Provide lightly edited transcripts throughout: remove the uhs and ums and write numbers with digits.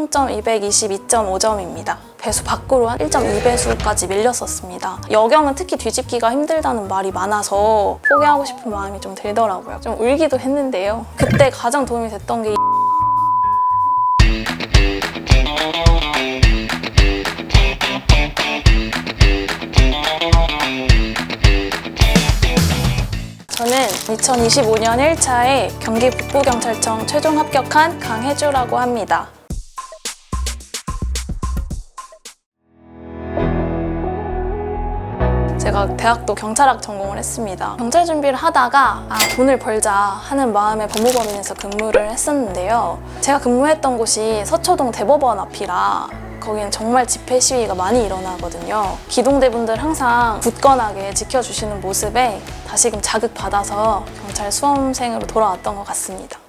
총점 222.5점입니다. 배수 밖으로 한 1.2배수까지 밀렸었습니다. 여경은 특히 뒤집기가 힘들다는 말이 많아서 포기하고 싶은 마음이 좀 들더라고요. 좀 울기도 했는데요. 그때 가장 도움이 됐던 게 저는 2025년 1차에 경기 북부경찰청 최종 합격한 강혜주라고 합니다. 제가 대학도 경찰학 전공을 했습니다. 경찰 준비를 하다가 돈을 벌자 하는 마음에 법무법인에서 근무를 했었는데요. 제가 근무했던 곳이 서초동 대법원 앞이라 거기는 정말 집회 시위가 많이 일어나거든요. 기동대분들 항상 굳건하게 지켜주시는 모습에 다시금 자극받아서 경찰 수험생으로 돌아왔던 것 같습니다.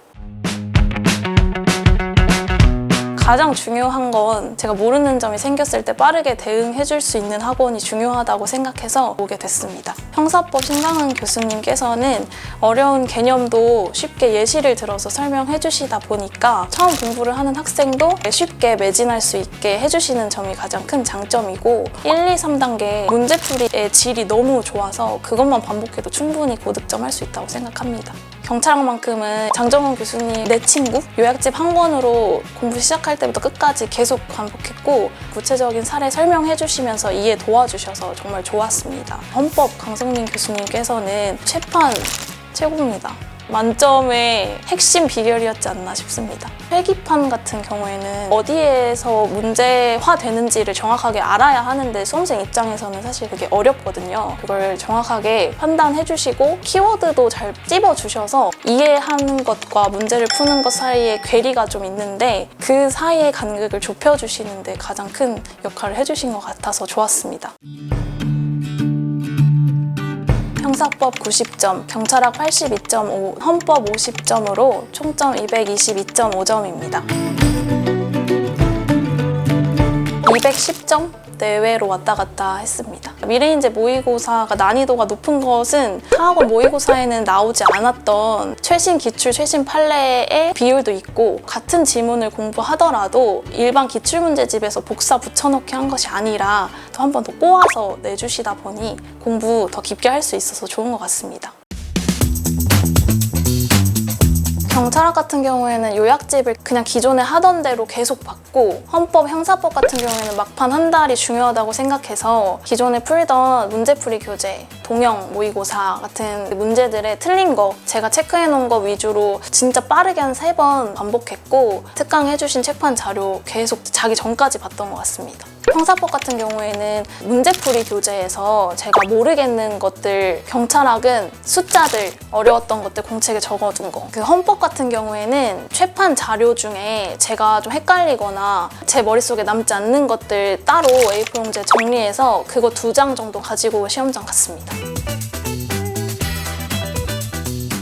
가장 중요한 건 제가 모르는 점이 생겼을 때 빠르게 대응해 줄 수 있는 학원이 중요하다고 생각해서 오게 됐습니다. 형사법 신강은 교수님께서는 어려운 개념도 쉽게 예시를 들어서 설명해 주시다 보니까 처음 공부를 하는 학생도 쉽게 매진할 수 있게 해주시는 점이 가장 큰 장점이고 1, 2, 3단계 문제풀이의 질이 너무 좋아서 그것만 반복해도 충분히 고득점 할 수 있다고 생각합니다. 경찰학만큼은 장정훈 교수님 내 친구 요약집 한 권으로 공부 시작할 때부터 끝까지 계속 반복했고 구체적인 사례 설명해 주시면서 이해 도와주셔서 정말 좋았습니다. 헌법 강성민 교수님께서는 최판 최고입니다. 만점의 핵심 비결이었지 않나 싶습니다. 회기판 같은 경우에는 어디에서 문제화 되는지를 정확하게 알아야 하는데 수험생 입장에서는 사실 그게 어렵거든요. 그걸 정확하게 판단해 주시고 키워드도 잘 찝어 주셔서 이해하는 것과 문제를 푸는 것 사이에 괴리가 좀 있는데 그 사이의 간극을 좁혀 주시는데 가장 큰 역할을 해주신 것 같아서 좋았습니다. 형사법 90점, 경찰학 82.5, 헌법 50점으로 총점 222.5점입니다. 210점 내외로 왔다 갔다 했습니다. 미래인재 모의고사가 난이도가 높은 것은 하학원 모의고사에는 나오지 않았던 최신 기출, 최신 판례의 비율도 있고 같은 지문을 공부하더라도 일반 기출문제집에서 복사 붙여넣기 한 것이 아니라 또 한 번 더 꼬아서 내주시다 보니 공부 더 깊게 할 수 있어서 좋은 것 같습니다. 경찰학 같은 경우에는 요약집을 그냥 기존에 하던 대로 계속 받고 헌법, 형사법 같은 경우에는 막판 한 달이 중요하다고 생각해서 기존에 풀던 문제풀이 교재, 동영 모의고사 같은 문제들의 틀린 거 제가 체크해 놓은 거 위주로 진짜 빠르게 한 3번 반복했고 특강해주신 책판 자료 계속 자기 전까지 봤던 것 같습니다. 형사법 같은 경우에는 문제풀이 교재에서 제가 모르겠는 것들, 경찰학은 숫자들, 어려웠던 것들 공책에 적어둔 거. 그 헌법 같은 경우에는 최판 자료 중에 제가 좀 헷갈리거나 제 머릿속에 남지 않는 것들 따로 A4 용지에 정리해서 그거 2장 정도 가지고 시험장 갔습니다.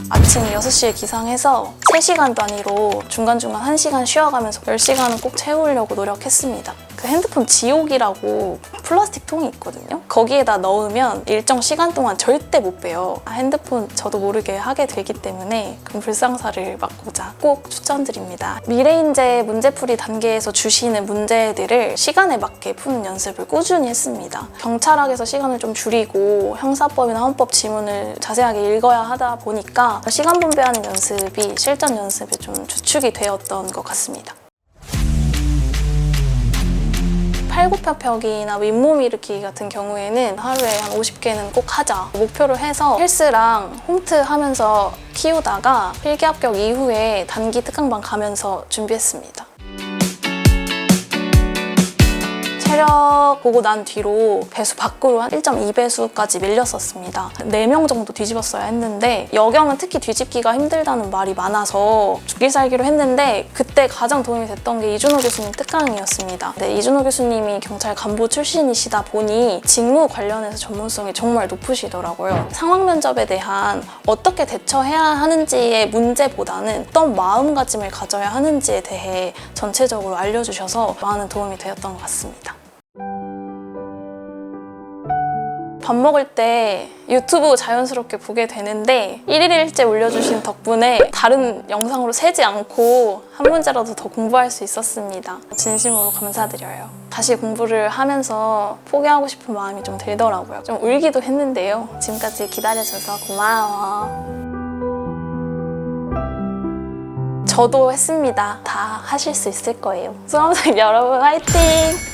아침 6시에 기상해서 3시간 단위로 중간중간 1시간 쉬어가면서 10시간은 꼭 채우려고 노력했습니다. 그 핸드폰 지옥이라고 플라스틱 통이 있거든요. 거기에다 넣으면 일정 시간 동안 절대 못 빼요. 핸드폰 저도 모르게 하게 되기 때문에 그런 불상사를 막고자 꼭 추천드립니다. 미래인재 문제풀이 단계에서 주시는 문제들을 시간에 맞게 푸는 연습을 꾸준히 했습니다. 경찰학에서 시간을 좀 줄이고 형사법이나 헌법 지문을 자세하게 읽어야 하다 보니까 시간 분배하는 연습이 실전 연습에 좀 주축이 되었던 것 같습니다. 팔굽혀펴기나 윗몸 일으키기 같은 경우에는 하루에 한 50개는 꼭 하자 목표를 해서 헬스랑 홈트 하면서 키우다가 필기 합격 이후에 단기 특강반 가면서 준비했습니다. 체력 보고 난 뒤로 배수 밖으로 한 1.2배수까지 밀렸었습니다. 4명 정도 뒤집었어야 했는데 여경은 특히 뒤집기가 힘들다는 말이 많아서 죽기 살기로 했는데 그때 가장 도움이 됐던 게 이준호 교수님 특강이었습니다. 네, 이준호 교수님이 경찰 간부 출신이시다 보니 직무 관련해서 전문성이 정말 높으시더라고요. 상황 면접에 대한 어떻게 대처해야 하는지의 문제보다는 어떤 마음가짐을 가져야 하는지에 대해 전체적으로 알려주셔서 많은 도움이 되었던 것 같습니다. 밥 먹을 때 유튜브 자연스럽게 보게 되는데 1일일제 올려주신 덕분에 다른 영상으로 새지 않고 한 문제라도 더 공부할 수 있었습니다. 진심으로 감사드려요. 다시 공부를 하면서 포기하고 싶은 마음이 좀 들더라고요. 좀 울기도 했는데요. 지금까지 기다려줘서 고마워. 저도 했습니다. 다 하실 수 있을 거예요. 수험생 여러분 화이팅!